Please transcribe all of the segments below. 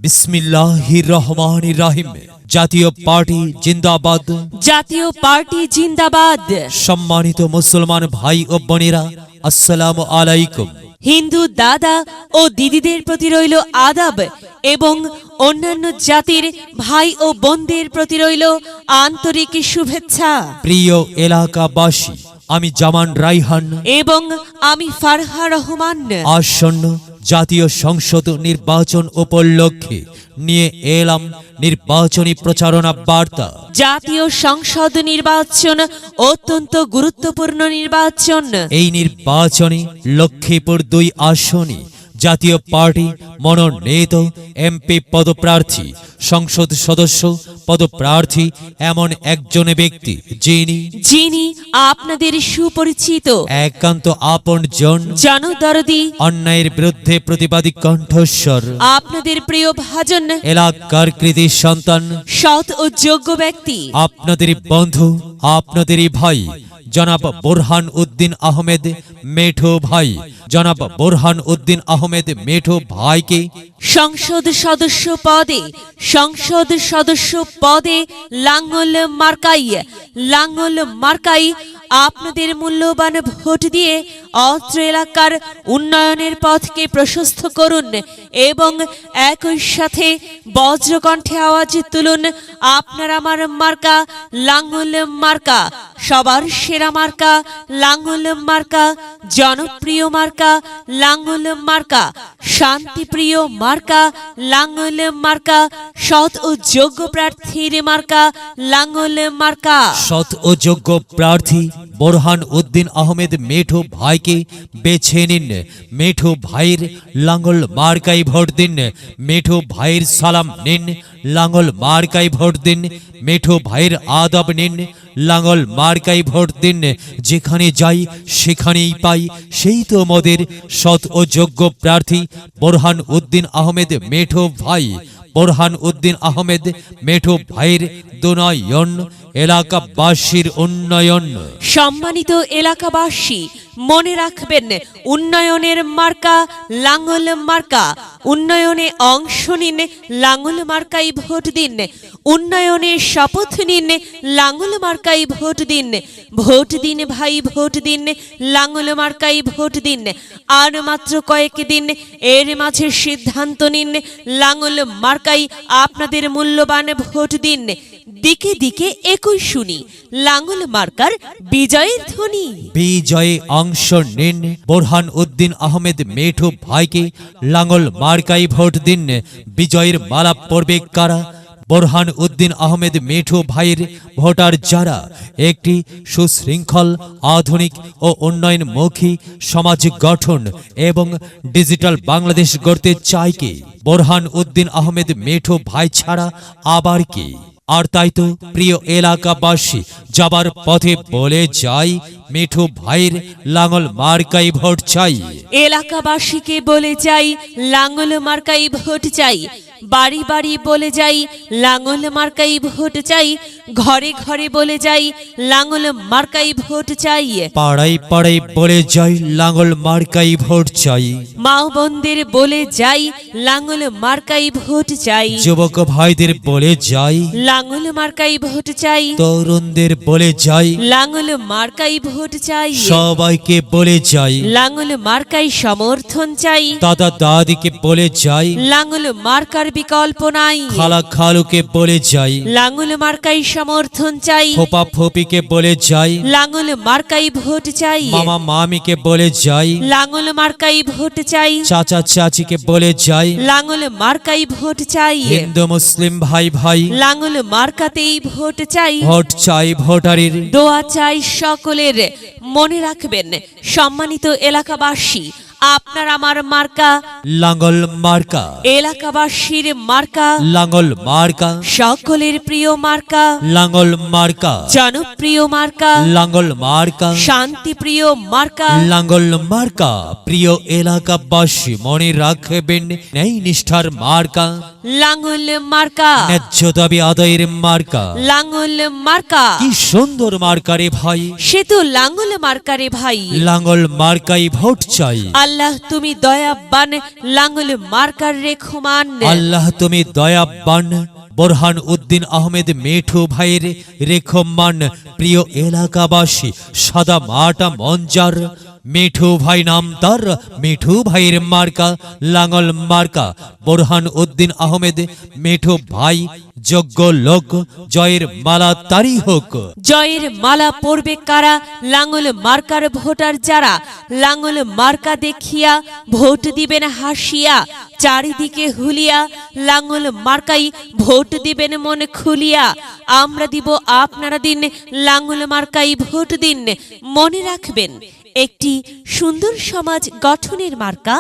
বিসমিল্লাহির রহমানির রহিম। জাতীয় পার্টি জিন্দাবাদ, জাতীয় পার্টি জিন্দাবাদ। সম্মানিত মুসলমান ভাই ও বোনেরা, আসসালামু আলাইকুম। হিন্দু দাদা ও দিদিদের প্রতি রইল আদাব এবং অন্যান্য জাতির ভাই ও বোনদের প্রতি রইল আন্তরিক শুভেচ্ছা। প্রিয় এলাকাবাসী, আমি জামান রাইহান এবং আমি ফারহা রহমান আসন্ন জাতীয় সংসদ নির্বাচন উপলক্ষে নিয়ে এলাম নির্বাচনী প্রচারণা বার্তা। জাতীয় সংসদ নির্বাচন অত্যন্ত গুরুত্বপূর্ণ নির্বাচন। এই নির্বাচনে লক্ষ্মীপুর 2 আসনে জাতীয় পার্টি মনোনীত এমপি পদপ্রার্থী, সংসদ সদস্য পদপ্রার্থী এমন একজন ব্যক্তি যিনি আপনাদের সুপরিচিত, একান্ত আপনজন, জনদরদি, অন্যায়ের বিরুদ্ধে প্রতিবাদী কণ্ঠস্বর, আপনাদের প্রিয় ভাজন, এলাকার কৃতি সন্তান, সৎ ও যোগ্য ব্যক্তি, আপনাদেরই বন্ধু, আপনাদেরই ভাই জনাব বোরহান উদ্দিন আহমেদ মেঠো ভাই। জনাব বোরহান উদ্দিন আহমেদ মেঠো ভাইকে সংসদ সদস্য পদে লাঙ্গল মার্কাই আপনাদের মূল্যবান ভোট দিয়ে অত্র এলাকার উন্নয়নের পথকে প্রশস্ত করুন এবং একই সাথে বজ্রকণ্ঠে আওয়াজ তুলুন, আপনার আমার মার্কা লাঙ্গল মার্কা, সবার সেরা মার্কা লাঙ্গল মার্কা, জনপ্রিয় মার্কা লাঙ্গল মার্কা, শান্তিপ্রিয় মার্কা লাঙ্গল মার্কা, সৎ ও যোগ্য প্রার্থীর মার্কা লাঙ্গল মার্কা। সৎ ও যোগ্য প্রার্থী বোরহান উদ্দিন আহমেদ মেঠো ভাইকে বেছে নিন। মেঠো ভাইয়ের লাঙ্গল মার্কাই ভোট দিন। মেঠো ভাইয়ের সালাম নিন, লাঙ্গল মার্কাই ভোট দিন। মেঠো ভাইয়ের আদব নিন, লাঙ্গল মার্কাই ভোট দিন। যেখানে যাই সেখানেই পাই, সেই তো মোদের সৎ ও যোগ্য প্রার্থী বোরহান উদ্দিন আহমেদ মেঠো ভাই। বোরহান উদ্দিন আহমেদ মেঠো ভাইয়ের দুনয়ন, এলাকাবাসীর উন্নয়ন। সম্মানিত এলাকাবাসী, মনে রাখবেন, উন্নয়নের মার্কা লাঙ্গল মার্কা। উন্নয়নে অংশ নিন, লাঙ্গল মার্কাই ভোট দিন। উন্নয়নের শপথ নিন, লাঙ্গল মার্কাই ভোট দিন। ভোট দিন ভাই, ভোট দিন, লাঙ্গল মার্কাই ভোট দিন। আর মাত্র কয়েকদিন, এর মাঝে সিদ্ধান্ত নিন, লাঙ্গল মার্কাই আপনাদের মূল্যবান ভোট দিন। দিকে দিকে একই শুনি, লাঙ্গল মার্কার বিজয়ের ধ্বনি। বিজয়ে অংশ নিন, বোরহান উদ্দিন আহমেদ মেঠো ভাইকে লাঙ্গল মার্কাই ভোট দিন। বিজয়ের মালা পড়বে কারা? বোরহান উদ্দিন আহমেদ মেঠো ভাইয়ের ভোটার যারা একটি সুশৃঙ্খল, আধুনিক ও উন্নয়নমুখী সমাজ গঠন এবং ডিজিটাল বাংলাদেশ গড়তে চায় কে? বোরহান উদ্দিন আহমেদ মেঠো ভাই ছাড়া আবার কে? আর তাই তো প্রিয় এলাকাবাসী, যাবার পথে বলে যাই, মেঠো ভাইয়ের লাঙ্গল মার্কাই ভোট চাই। এলাকাবাসীকে বলে যাই, লাঙ্গল মার্কাই ভোট চাই। বাড়ি বাড়ি বলে যাই, লাঙ্গল মার্কাই ভোট চাই। ঘরে ঘরে বলে যাই, লাঙ্গল মার্কাই ভোট চাই। পাড়ায় পাড়ায় বলে যাই, লাঙ্গল মার্কাই ভোট চাই। মা বোনদের বলে যাই, লাঙ্গল মার্কাই ভোট চাই। যুবক ভাইদের বলে যাই, লাঙ্গল মার্কাই ভোট চাই। তরুণদের বলে যাই, লাঙ্গল মার্কাই ভোট চাই। সবাইকে বলে যাই, লাঙ্গল মার্কাই সমর্থন চাই। দাদা দাদিকে বলে যাই, লাঙ্গল মার্কার বিকল্প নাই। খালা খালুকে বলে যাই, লাঙ্গল মার্কাই সমর্থন চাই। ফোপা ফোপিকে বলে যাই, লাঙ্গল মার্কাই ভোট চাই। মামা মামিকে বলে যাই, লাঙ্গল মার্কাই ভোট চাই। চাচা চাচিকে বলে যাই, লাঙ্গল মার্কাই ভোট চাই। হিন্দু মুসলিম ভাই ভাই লাঙ্গল মার্কাতেই ভোট চাই। ভোট চাই ভোটারের। দোয়া চাই সকলের। মনে রাখবেন, সম্মানিত এলাকাবাসী, আপনার আমার মার্কা লাঙ্গল মার্কা, এলাকাবাসীর মার্কা, লাঙ্গল মার্কা, সকলের প্রিয় মার্কা, লাঙ্গল মার্কা, জনপ্রিয় মার্কা, লাঙ্গল মার্কা, শান্তিপ্রিয় মার্কা, লাঙ্গল মার্কা। প্রিয় এলাকাবাসী, মনে রাখবেন, ন্যায় নিষ্ঠার মার্কা, লাঙ্গল মার্কা, ন্যায্য দাবি আদায়ের মার্কা। লাঙ্গল মার্কা, কি সুন্দর মার্কা রে ভাই, সে তো লাঙ্গল মার্কা রে ভাই। লাঙ্গল মার্কাই ভোট চাই। আল্লাহ তুমি দয়াবান লাঙ্গল মার্কার রেখমান আল্লাহ তুমি দয়াবান বোরহান উদ্দিন আহমেদ মেঠু ভাইয়ের রেখমান প্রিয় এলাকাবাসী সাদা মাটা মঞ্জার মিঠু ভাই নাম তার মিঠু ভাইয়ের মার্কা লাঙ্গল মার্কা বোরহান উদ্দিন আহমেদ মিঠু ভাই যোগ্য লোক জয়ের মালা তারি হোক জয়ের মালা পড়বে কারা লাঙ্গল মার্কার ভোটার যারা লাঙ্গল মার্কা দেখিয়া ভোট দিবেন হাসিয়া চারিদিকে হুলিয়া লাঙ্গল মার্কাই ভোট দিবেন মন খুলিয়া আমরা দিব আপনারা দিন লাঙ্গল মার্কাই ভোট দিন মনে রাখবেন একটি সুন্দর সমাজ গঠনের মার্কা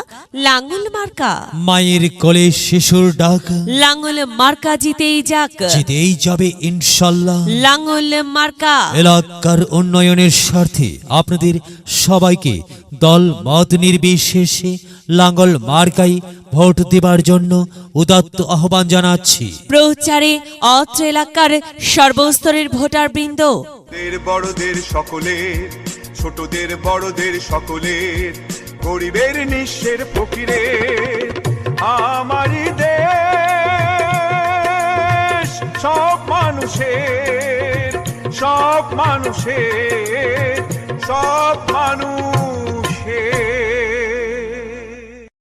লাঙ্গল মার্কা মায়ের কোলে শিশুর ডাক লাঙ্গল মার্কা জিতেই যাক জিতেই যাবে ইনশাল্লাহ লাঙ্গল মার্কা এলাকার উন্নয়নের স্বার্থে আপনাদের সবাইকে দল মত নির্বিশেষে লাঙ্গল মার্কাই ভোট দেবার জন্য উদাত্ত আহ্বান জানাচ্ছি প্রচারে অত্র এলাকার সর্বস্তরের ভোটার বৃন্দ বড়দের সকলের ছোটদের বড়দের সকলের গরিবের নিঃস্বের ফকিরের আমারই দেশ সব মানুষের সব মানুষের সব মানুষের